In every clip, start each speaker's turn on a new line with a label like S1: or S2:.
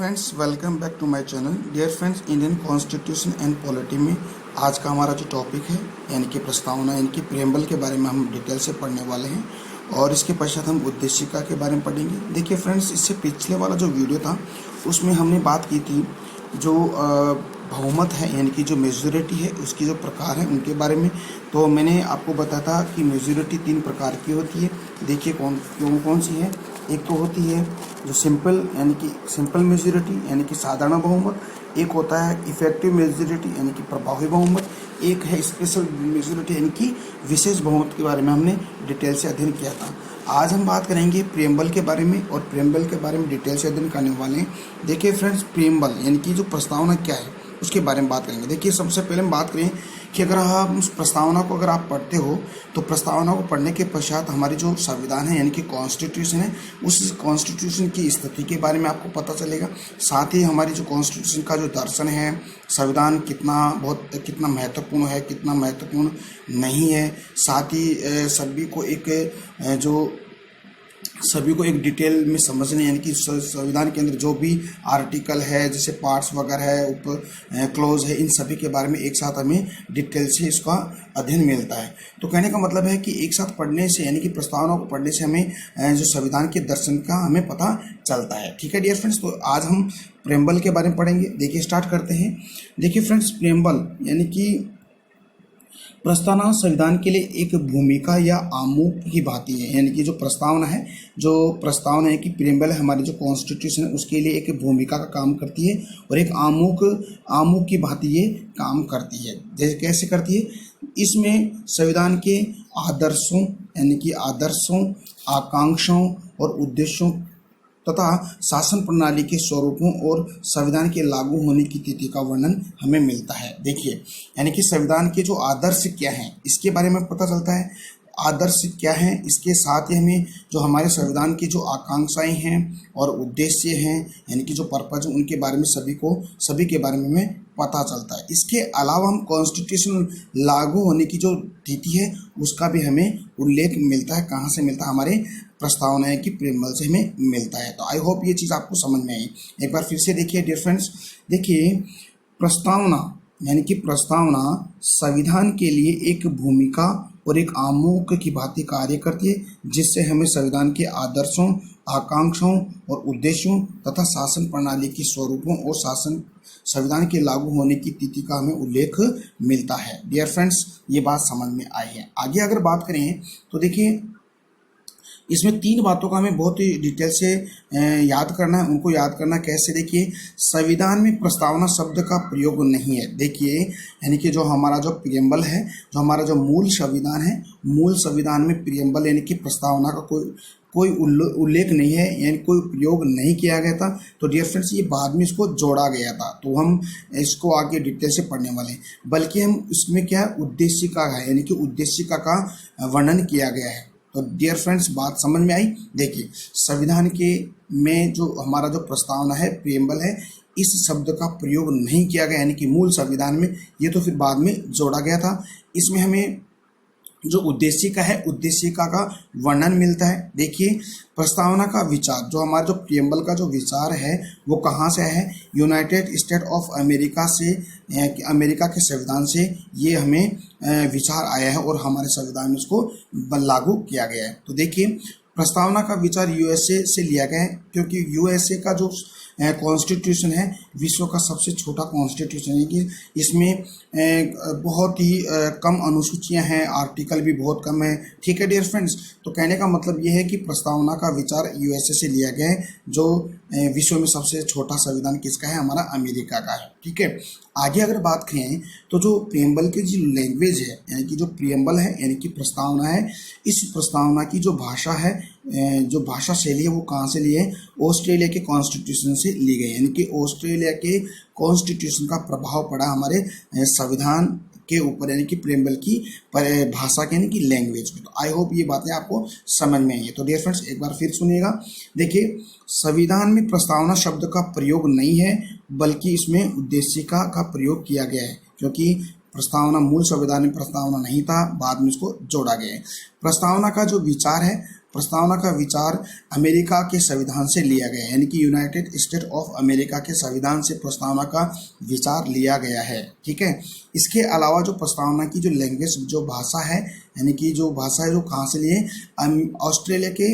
S1: Friends, welcome back to my channel. Dear friends, Indian constitution and polity में आज का हमारा जो टॉपिक है यानी कि प्रस्तावना यानी कि प्रेम्बल के बारे में हम डिटेल से पढ़ने वाले हैं और इसके पश्चात हम उद्देशिका के बारे में पढ़ेंगे। देखिए फ्रेंड्स, इससे पिछले वाला जो वीडियो था उसमें हमने बात की थी जो बहुमत है यानी कि जो मेजॉरिटी है उसकी जो प्रकार है उनके बारे में। तो मैंने आपको बताया था कि मेजॉरिटी 3 प्रकार की होती है। देखिए कौन सी है। एक तो होती है जो सिंपल यानी कि सिंपल मेजॉरिटी यानी कि साधारण बहुमत, एक होता है इफेक्टिव मेजॉरिटी यानी कि प्रभावी बहुमत, एक है स्पेशल मेजॉरिटी यानी कि विशेष बहुमत के बारे में हमने डिटेल से अध्ययन किया था। आज हम बात करेंगे प्रेम्बल के बारे में और प्रेम्बल के बारे में डिटेल से अध्ययन करने वाले हैं। देखिए फ्रेंड्स, प्रेम्बल यानी कि जो प्रस्तावना क्या है उसके बारे में बात करेंगे। देखिए सबसे पहले हम बात करें कि अगर हम उस प्रस्तावना को अगर आप पढ़ते हो तो प्रस्तावना को पढ़ने के पश्चात हमारी जो संविधान है यानी कि कॉन्स्टिट्यूशन है उस कॉन्स्टिट्यूशन की स्थिति के बारे में आपको पता चलेगा। साथ ही हमारी जो कॉन्स्टिट्यूशन का जो दर्शन है, संविधान कितना महत्वपूर्ण है, कितना महत्वपूर्ण नहीं है, साथ ही सभी को एक डिटेल में समझने यानी कि संविधान के अंदर जो भी आर्टिकल है जैसे पार्ट्स वगैरह है, क्लोज है, इन सभी के बारे में एक साथ हमें डिटेल से इसका अध्ययन मिलता है। तो कहने का मतलब है कि एक साथ पढ़ने से यानी कि प्रस्तावना को पढ़ने से हमें जो संविधान के दर्शन का हमें पता चलता है। ठीक है डियर फ्रेंड्स, तो आज हम प्रेम्बल के बारे में पढ़ेंगे। देखिए स्टार्ट करते हैं। देखिए फ्रेंड्स, प्रेम्बल यानी कि प्रस्तावना संविधान के लिए एक भूमिका या आमुख की भांति है। यानी कि जो प्रस्तावना है कि प्रेम्बल है हमारी जो कॉन्स्टिट्यूशन है उसके लिए एक भूमिका का काम करती है और एक आमुख की भांति ये काम करती है। जैसे कैसे करती है, इसमें संविधान के आदर्शों यानी कि आकांक्षाओं और उद्देश्यों तथा शासन प्रणाली के स्वरूपों और संविधान के लागू होने की तिथि का वर्णन हमें मिलता है। देखिए यानी कि संविधान के जो आदर्श क्या हैं इसके बारे में पता चलता है। आदर्श क्या है, इसके साथ ही हमें जो हमारे संविधान की जो आकांक्षाएं हैं और उद्देश्य हैं यानी कि जो पर्पज उनके बारे में सभी के बारे में हमें पता चलता है। इसके अलावा हम कॉन्स्टिट्यूशन लागू होने की जो तिथि है उसका भी हमें उल्लेख मिलता है। कहाँ से मिलता है? हमारे प्रस्तावना है कि प्रेम्बल से हमें मिलता है। तो आई होप ये चीज़ आपको समझ में आई। एक बार फिर से देखिए डियर फ्रेंड्स, देखिए प्रस्तावना यानी कि प्रस्तावना संविधान के लिए एक भूमिका और एक आमुख की भांति कार्य करती है जिससे हमें संविधान के आदर्शों, आकांक्षाओं और उद्देश्यों तथा शासन प्रणाली के स्वरूपों और संविधान के लागू होने की तिथि का हमें उल्लेख मिलता है। डियर फ्रेंड्स, ये बात समझ में आई है। आगे अगर बात करें तो देखिए इसमें 3 बातों का हमें बहुत ही डिटेल से याद करना है। उनको याद करना कैसे? देखिए, संविधान में प्रस्तावना शब्द का प्रयोग नहीं है। देखिए यानी कि जो हमारा जो प्रियम्बल है, जो हमारा जो मूल संविधान है, मूल संविधान में प्रियम्बल यानी कि प्रस्तावना का कोई उल्लेख नहीं है यानी कोई प्रयोग नहीं किया गया था। तो डियर फ्रेंड्स, ये बाद में इसको जोड़ा गया था। तो हम इसको आगे डिटेल से पढ़ने वाले हैं। बल्कि हम इसमें क्या है, उद्देशिका है यानी कि उद्देशिका का वर्णन किया गया है। तो डियर फ्रेंड्स, बात समझ में आई। देखिए संविधान के में जो हमारा जो प्रस्तावना है प्रियम्बल है, इस शब्द का प्रयोग नहीं किया गया यानी कि मूल संविधान में, ये तो फिर बाद में जोड़ा गया था। इसमें हमें जो उद्देशिका है उद्देशिका का वर्णन मिलता है। देखिए प्रस्तावना का विचार, जो हमारा जो प्रियम्बल का जो विचार है वो कहाँ से है? यूनाइटेड स्टेट ऑफ अमेरिका से, अमेरिका के संविधान से ये हमें विचार आया है और हमारे संविधान में इसको लागू किया गया है। तो देखिए प्रस्तावना का विचार यूएसए से लिया गया है क्योंकि यूएसए का जो कॉन्स्टिट्यूशन है विश्व का सबसे छोटा कॉन्स्टिट्यूशन है कि इसमें बहुत ही कम अनुसूचियां हैं, आर्टिकल भी बहुत कम है। ठीक है डियर फ्रेंड्स, तो कहने का मतलब ये है कि प्रस्तावना का विचार यूएसए से लिया गया है। जो विश्व में सबसे छोटा संविधान किसका है? हमारा अमेरिका का है। ठीक है, आगे अगर बात करें तो जो प्रियम्बल की जो लैंग्वेज है यानी कि जो प्रियम्बल है यानी कि प्रस्तावना है, इस प्रस्तावना की जो भाषा है, जो भाषा शैली है वो कहाँ से ली है? ऑस्ट्रेलिया के कॉन्स्टिट्यूशन से ली गई। यानी कि ऑस्ट्रेलिया के कॉन्स्टिट्यूशन का प्रभाव पड़ा हमारे संविधान के ऊपर यानी कि प्रियम्बल की भाषा के यानी कि लैंग्वेज में। तो आई होप ये बातें आपको समझ में आई है। तो डियर फ्रेंड्स, एक बार फिर सुनिएगा। देखिए संविधान में प्रस्तावना शब्द का प्रयोग नहीं है बल्कि इसमें उद्देशिका का प्रयोग किया गया है क्योंकि प्रस्तावना मूल संविधान में प्रस्तावना नहीं था, बाद में इसको जोड़ा गया है। प्रस्तावना का जो विचार है प्रस्तावना का विचार अमेरिका के संविधान से लिया गया है, यानी कि यूनाइटेड स्टेट ऑफ अमेरिका के संविधान से प्रस्तावना का विचार लिया गया है। ठीक है, इसके अलावा जो प्रस्तावना की जो लैंग्वेज जो भाषा है, यानी कि जो भाषा है जो कहाँ से लिए, ऑस्ट्रेलिया के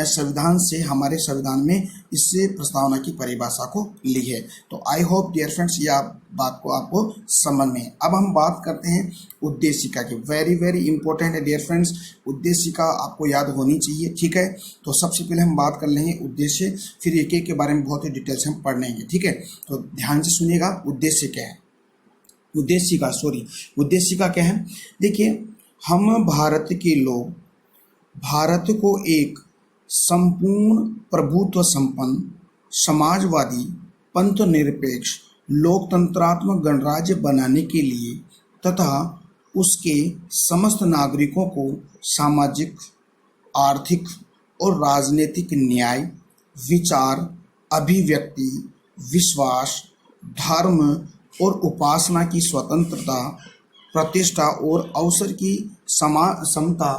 S1: संविधान से हमारे संविधान में इससे प्रस्तावना की परिभाषा को ली है। तो आई होप डियर फ्रेंड्स ये बात को आपको समझ में। अब हम बात करते हैं उद्देशिका की। वेरी वेरी इंपॉर्टेंट है डियर फ्रेंड्स, उद्देशिका आपको याद होनी चाहिए। ठीक है, तो सबसे पहले हम बात कर लेंगे उद्देश्य, फिर एक एक के बारे में बहुत ही डिटेल से हम पढ़ लेंगे। ठीक है, तो ध्यान से सुनिएगा। उद्देश्य क्या है, उद्देशिका क्या है। देखिए, हम भारत के लोग भारत को एक संपूर्ण प्रभुत्व संपन्न समाजवादी पंथ निरपेक्ष लोकतंत्रात्मक गणराज्य बनाने के लिए तथा उसके समस्त नागरिकों को सामाजिक, आर्थिक और राजनीतिक न्याय, विचार, अभिव्यक्ति, विश्वास, धर्म और उपासना की स्वतंत्रता, प्रतिष्ठा और अवसर की समता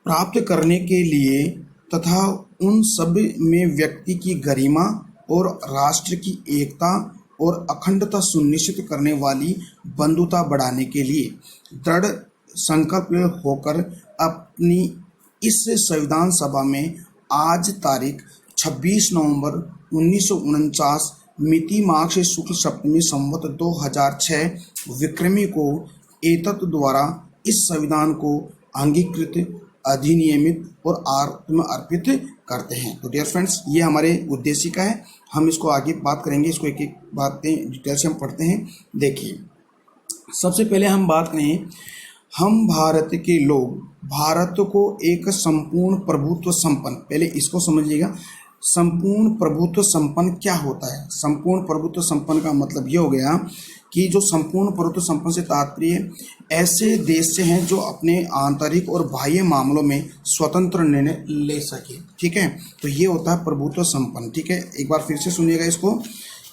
S1: प्राप्त करने के लिए तथा उन सब में व्यक्ति की गरिमा और राष्ट्र की एकता और अखंडता सुनिश्चित करने वाली बंधुता बढ़ाने के लिए दृढ़ संकल्प होकर अपनी इस संविधान सभा में आज तारीख 26 नवंबर 1949 मिति माघ से शुक्ल सप्तमी संवत 2006 विक्रमी को एतत् द्वारा इस संविधान को अंगीकृत, अधिनियमित और आत्म अर्पित करते हैं। तो डियर फ्रेंड्स ये हमारे उद्देशिका है, हम इसको आगे बात करेंगे, इसको एक एक बातें डिटेल से हम पढ़ते हैं। देखिए, सबसे पहले हम बात करें, हम भारत के लोग भारत को एक संपूर्ण प्रभुत्व संपन्न, पहले इसको समझिएगा, संपूर्ण प्रभुत्व संपन्न क्या होता है। संपूर्ण प्रभुत्व संपन्न का मतलब ये हो गया कि जो संपूर्ण प्रभुत्व संपन्न से तात्पर्य ऐसे देश से हैं जो अपने आंतरिक और बाह्य मामलों में स्वतंत्र निर्णय ले सके। ठीक है, तो ये होता है प्रभुत्व संपन्न। ठीक है, एक बार फिर से सुनिएगा इसको,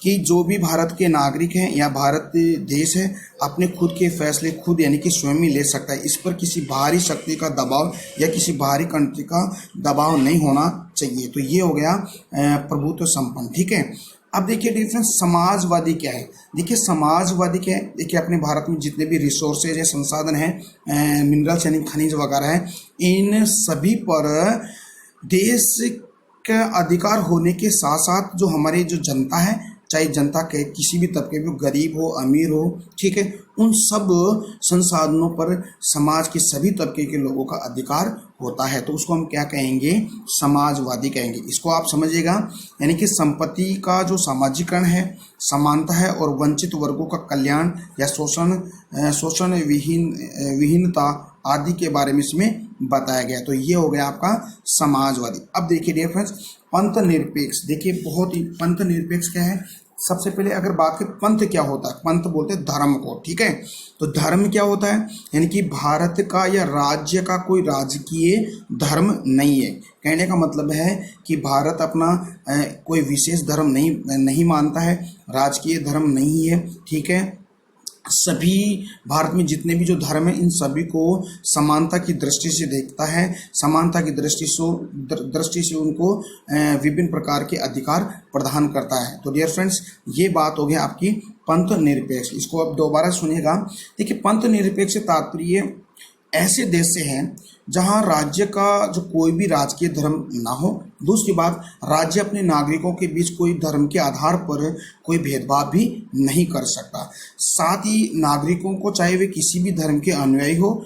S1: कि जो भी भारत के नागरिक हैं या भारत देश है अपने खुद के फैसले खुद यानी कि स्वयं ही ले सकता है। इस पर किसी बाहरी शक्ति का दबाव या किसी बाहरी कंट्री का दबाव नहीं होना चाहिए। तो ये हो गया प्रभुत्व संपन्न। ठीक है, अब देखिए डिफरेंस समाजवादी क्या है। देखिए समाजवादी क्या है, देखिए अपने भारत में जितने भी रिसोर्सेज है, संसाधन है, मिनरल्स यानी खनिज वगैरह है, इन सभी पर देश का अधिकार होने के साथ साथ जो हमारी जो जनता है, चाहे जनता के किसी भी तबके में, गरीब हो अमीर हो, ठीक है, उन सब संसाधनों पर समाज के सभी तबके के लोगों का अधिकार होता है। तो उसको हम क्या कहेंगे, समाजवादी कहेंगे। इसको आप समझिएगा, यानी कि संपत्ति का जो सामाजिकरण है, समानता है और वंचित वर्गों का कल्याण या शोषण विहीनता आदि के बारे में इसमें बताया गया। तो ये हो गया आपका समाजवादी। अब देखिए डियर फ्रेंड्स, पंथ निरपेक्ष। देखिए बहुत ही, पंथ निरपेक्ष क्या है, सबसे पहले अगर बात करें पंथ क्या होता है, पंथ बोलते हैं धर्म को। ठीक है, तो धर्म क्या होता है, यानी कि भारत का या राज्य का कोई राजकीय धर्म नहीं है। कहने का मतलब है कि भारत अपना कोई विशेष धर्म नहीं मानता है, राजकीय धर्म नहीं है। ठीक है, सभी भारत में जितने भी जो धर्म है इन सभी को समानता की दृष्टि से देखता है, समानता की दृष्टि से उनको विभिन्न प्रकार के अधिकार प्रदान करता है। तो डियर फ्रेंड्स ये बात हो गई आपकी पंथ निरपेक्ष। इसको अब दोबारा सुनिएगा। देखिए पंथ निरपेक्ष से तात्पर्य ऐसे देश से हैं जहां राज्य का जो कोई भी राजकीय धर्म ना हो। दूसरी बात, राज्य अपने नागरिकों के बीच कोई धर्म के आधार पर कोई भेदभाव भी नहीं कर सकता। साथ ही नागरिकों को चाहे वे किसी भी धर्म के अनुयायी हो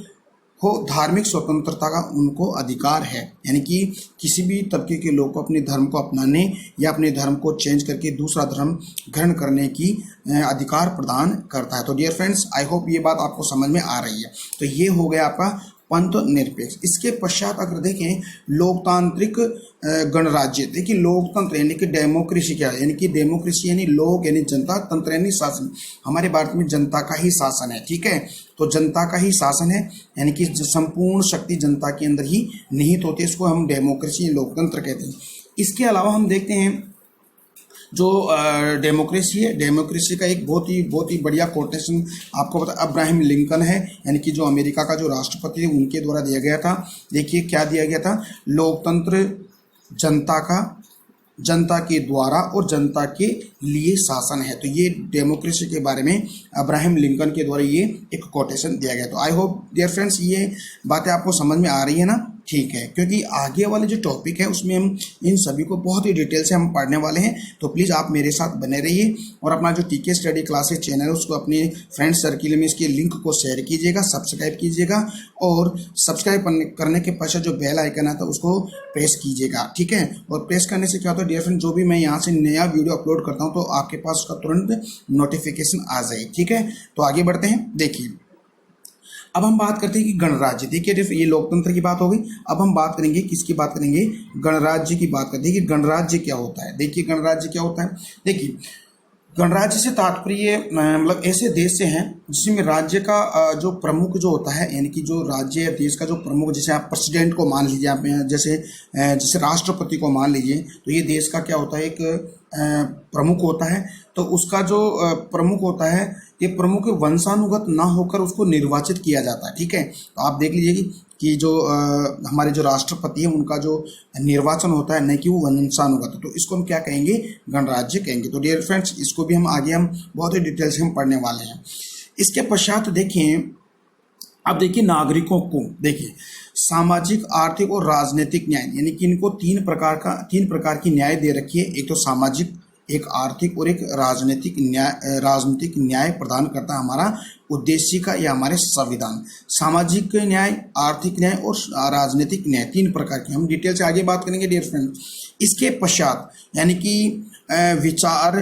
S1: धार्मिक स्वतंत्रता का उनको अधिकार है, यानी कि किसी भी तबके के लोग को अपने धर्म को अपनाने या अपने धर्म को चेंज करके दूसरा धर्म ग्रहण करने की अधिकार प्रदान करता है। तो डियर फ्रेंड्स आई होप ये बात आपको समझ में आ रही है। तो ये हो गया आपका पंथ निरपेक्ष। इसके पश्चात अगर देखें लोकतांत्रिक गणराज्य। देखिए लोकतंत्र यानी कि डेमोक्रेसी क्या है, यानी कि डेमोक्रेसी यानी लोग यानी जनता, तंत्र यानी शासन। हमारे भारत में जनता का ही शासन है। ठीक है, तो जनता का ही शासन है, यानी कि संपूर्ण शक्ति जनता के अंदर ही निहित होती है। इसको हम डेमोक्रेसी लोकतंत्र कहते हैं। इसके अलावा हम देखते हैं जो डेमोक्रेसी है, डेमोक्रेसी का एक बहुत ही बढ़िया कोटेशन आपको पता अब्राहम लिंकन है, यानी कि जो अमेरिका का जो राष्ट्रपति है उनके द्वारा दिया गया था। देखिए क्या दिया गया था, लोकतंत्र जनता के द्वारा और जनता के लिए शासन है। तो ये डेमोक्रेसी के बारे में अब्राहम लिंकन के द्वारा ये एक कोटेशन दिया गया। तो आई होप डियर फ्रेंड्स ये बातें आपको समझ में आ रही है ना, ठीक है, क्योंकि आगे वाले जो टॉपिक है उसमें हम इन सभी को बहुत ही डिटेल से हम पढ़ने वाले हैं। तो प्लीज़ आप मेरे साथ बने रहिए और अपना जो टीके स्टडी क्लासेस चैनल है उसको अपने फ्रेंड सर्किल में इसके लिंक को शेयर कीजिएगा, सब्सक्राइब कीजिएगा और सब्सक्राइब करने के पश्चात जो बेल आइकन आता है उसको प्रेस कीजिएगा, ठीक है। और प्रेस करने से क्या होता है डियर फ्रेंड, जो भी मैं यहाँ से नया वीडियो अपलोड करता हूँ तो आपके पास उसका तुरंत नोटिफिकेशन आ जाए, ठीक है। तो आगे बढ़ते हैं। देखिए अब हम बात करते हैं कि गणराज्य। देखिए ये लोकतंत्र की बात हो गई, अब हम बात करेंगे किसकी बात करेंगे, गणराज्य की बात करते हैं कि गणराज्य क्या होता है। देखिए गणराज्य क्या होता है, देखिए गणराज्य से तात्पर्य मतलब ऐसे देश से हैं जिसमें राज्य का जो प्रमुख जो होता है, यानी कि जो राज्य या देश का जो प्रमुख, जैसे आप प्रेसिडेंट को मान लीजिए, आप जैसे राष्ट्रपति को मान लीजिए, तो ये देश का क्या होता है, एक प्रमुख होता है। तो उसका जो प्रमुख होता है, ये प्रमुख वंशानुगत ना होकर उसको निर्वाचित किया जाता है, ठीक है। तो आप देख लीजिए कि जो हमारे जो राष्ट्रपति हैं उनका जो निर्वाचन होता है, नहीं कि वो वंशानुगत, तो इसको हम क्या कहेंगे, गणराज्य कहेंगे। तो डियर फ्रेंड्स इसको भी हम आगे बहुत ही डिटेल से हम पढ़ने वाले हैं। इसके पश्चात देखिए, अब देखिए नागरिकों को देखिए सामाजिक, आर्थिक और राजनीतिक न्याय, यानी कि इनको तीन प्रकार की न्याय दे रखी है। एक तो सामाजिक, एक आर्थिक और एक राजनीतिक न्याय प्रदान करता है हमारा उद्देश्य का या हमारे संविधान। सामाजिक न्याय, आर्थिक न्याय और राजनीतिक न्याय, तीन प्रकार की हम डिटेल से आगे बात करेंगे डियर फ्रेंड। इसके पश्चात यानी कि विचार,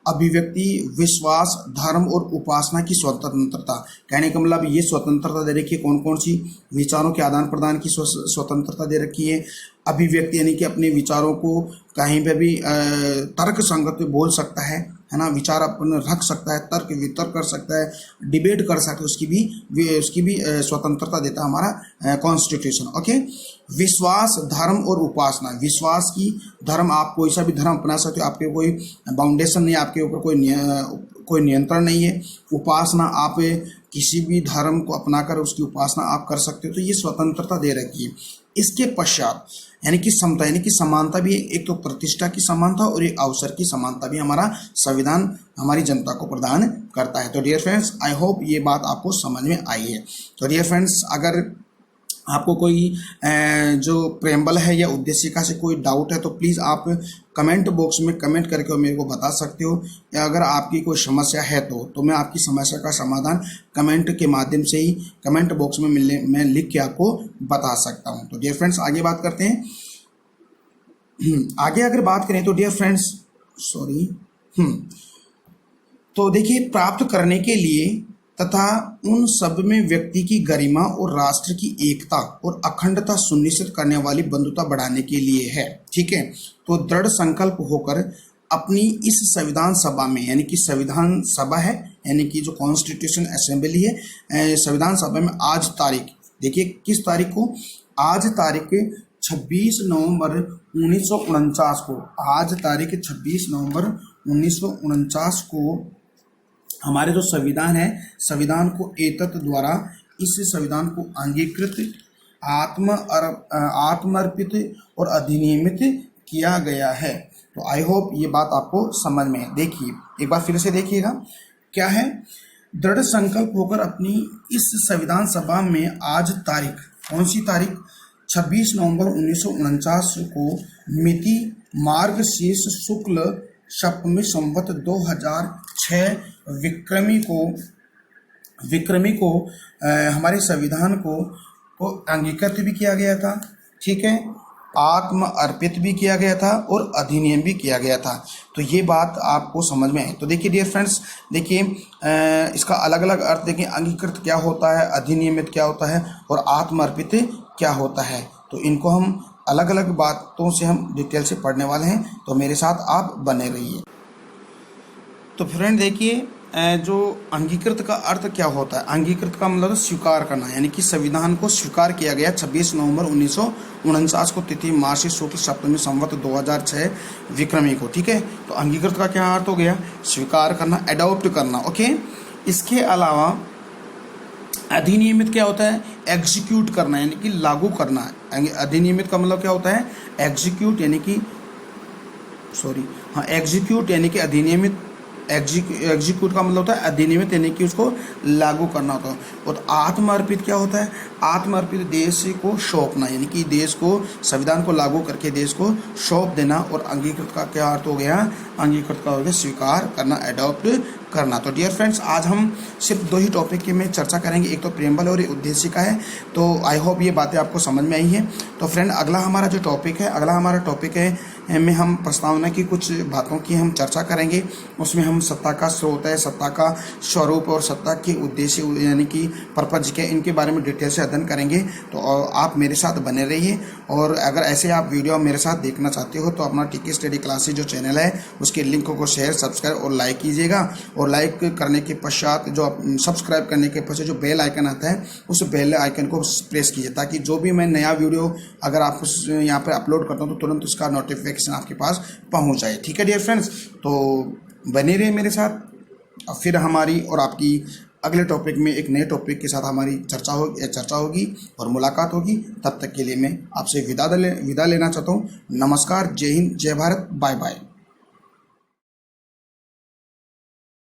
S1: अभिव्यक्ति, विश्वास, धर्म और उपासना की स्वतंत्रता, कहने का मतलब ये स्वतंत्रता दे रखी है, कौन कौन सी, विचारों के आदान प्रदान की स्वतंत्रता दे रखी है, अभिव्यक्ति यानी कि अपने विचारों को कहीं पे भी तर्क संगत में बोल सकता है ना, विचार अपन रख सकता है, तर्क वितर्क कर सकता है, डिबेट कर सकता है, उसकी भी स्वतंत्रता देता है हमारा कॉन्स्टिट्यूशन, ओके। विश्वास, धर्म और उपासना, विश्वास की धर्म, आप कोई सा भी धर्म अपना सकते हो, आपके कोई बाउंडेशन नहीं, आपके ऊपर कोई नियंत्रण नहीं है। उपासना, आप किसी भी धर्म को अपनाकर उसकी उपासना आप कर सकते हो, तो ये स्वतंत्रता दे रखी है। इसके पश्चात यानी कि समता, यानी कि समानता भी, एक तो प्रतिष्ठा की समानता और एक अवसर की समानता भी हमारा संविधान हमारी जनता को प्रदान करता है। तो डियर फ्रेंड्स आई होप ये बात आपको समझ में आई है। तो डियर फ्रेंड्स अगर आपको कोई जो प्रेम्बल है या उद्देशिका से कोई डाउट है तो प्लीज़ आप कमेंट बॉक्स में कमेंट करके मेरे को बता सकते हो, या अगर आपकी कोई समस्या है तो मैं आपकी समस्या का समाधान कमेंट के माध्यम से ही कमेंट बॉक्स में मैं लिख के आपको बता सकता हूं। तो डियर फ्रेंड्स आगे बात करते हैं। आगे अगर बात करें तो डियर फ्रेंड्स तो देखिए प्राप्त करने के लिए तथा उन सब में व्यक्ति की गरिमा और राष्ट्र की एकता और अखंडता सुनिश्चित करने वाली बंधुता बढ़ाने के लिए है, ठीक है। तो दृढ़ संकल्प होकर अपनी इस संविधान सभा में, यानी कि संविधान सभा है यानी कि जो कॉन्स्टिट्यूशन असेंबली है, संविधान सभा में आज तारीख, देखिए किस तारीख को, आज तारीख 26 नवंबर 1949 को, आज तारीख 26 नवंबर 1949 को हमारे जो संविधान है, संविधान को एतत् द्वारा इस संविधान को अंगीकृत, आत्मर्पित और अधिनियमित किया गया है। तो आई होप ये बात आपको समझ में है। देखिए एक बार फिर से देखिएगा क्या है, दृढ़ संकल्प होकर अपनी इस संविधान सभा में आज तारीख, कौन सी तारीख, 26 नवंबर 1949 को मिति मार्गशीर्ष शुक्ल सप्तमी संवत 2006 विक्रमी को हमारे संविधान को अंगीकृत भी किया गया था, ठीक है, आत्म अर्पित भी किया गया था और अधिनियम भी किया गया था। तो ये बात आपको समझ में है। तो देखिए डियर फ्रेंड्स, देखिए इसका अलग अलग अर्थ देखिए, अंगीकृत क्या होता है, अधिनियमित क्या होता है और आत्म अर्पित क्या होता है। तो इनको हम अलग अलग बातों से हम डिटेल से पढ़ने वाले हैं, तो मेरे साथ आप बने रहिए। तो फ्रेंड देखिए जो अंगीकृत का अर्थ क्या होता है? अंगीकृत का मतलब स्वीकार करना, यानी कि संविधान को स्वीकार किया गया 26 नवंबर 1949 को, तिथि मार्गशीर्ष शुक्ल सप्तमी संवत 2006 विक्रमी को। ठीक है, तो अंगीकृत का क्या अर्थ हो गया? स्वीकार करना, एडॉप्ट करना। ओके, इसके अलावा अधिनियमित क्या होता है? एग्जीक्यूट करना, यानी कि लागू करना। अधिनियमित का मतलब क्या होता है? एग्जीक्यूट यानी कि एग्जीक्यूट यानी कि अधिनियमित। एग्जीक्यूट का मतलब होता है अधिनियमित, यानी कि उसको लागू करना होता है। और आत्मर्पित क्या होता है? आत्मर्पित देश को सौंपना, यानी कि देश को, संविधान को लागू करके देश को सौंप देना। और अंगीकृत का क्या अर्थ हो गया? अंगीकृत का हो गया स्वीकार करना, एडॉप्ट करना। तो डियर फ्रेंड्स, आज हम सिर्फ 2 ही टॉपिक की में चर्चा करेंगे, एक तो प्रेम्बल और एक उद्देशिका है। तो आई होप ये बातें आपको समझ में आई हैं। तो फ्रेंड, अगला हमारा टॉपिक है में हम प्रस्तावना की कुछ बातों की हम चर्चा करेंगे। उसमें हम सत्ता का स्रोत है, सत्ता का स्वरूप और सत्ता के उद्देश्य यानी कि पर्पज के, इनके बारे में डिटेल से अध्ययन करेंगे। तो आप मेरे साथ बने रहिए। और अगर ऐसे आप वीडियो मेरे साथ देखना चाहते हो तो अपना टीके स्टडी क्लासेज जो चैनल है उसके लिंक को शेयर, सब्सक्राइब और लाइक कीजिएगा। और लाइक करने के पश्चात सब्सक्राइब करने के पश्चात जो बेल आइकन आता है उस बेल आइकन को प्रेस कीजिए, ताकि जो भी मैं नया वीडियो अगर आप यहाँ पर अपलोड करता हूँ तो तुरंत उसका नोटिफिकेशन आपके पास पहुँच जाए। ठीक है डियर फ्रेंड्स, तो बने रहिए मेरे साथ। फिर हमारी और आपकी अगले टॉपिक में एक नए टॉपिक के साथ हमारी चर्चा होगी और मुलाकात होगी। तब तक के लिए मैं आपसे विदा लेना चाहता हूँ। नमस्कार, जय हिंद, जय भारत, बाय बाय।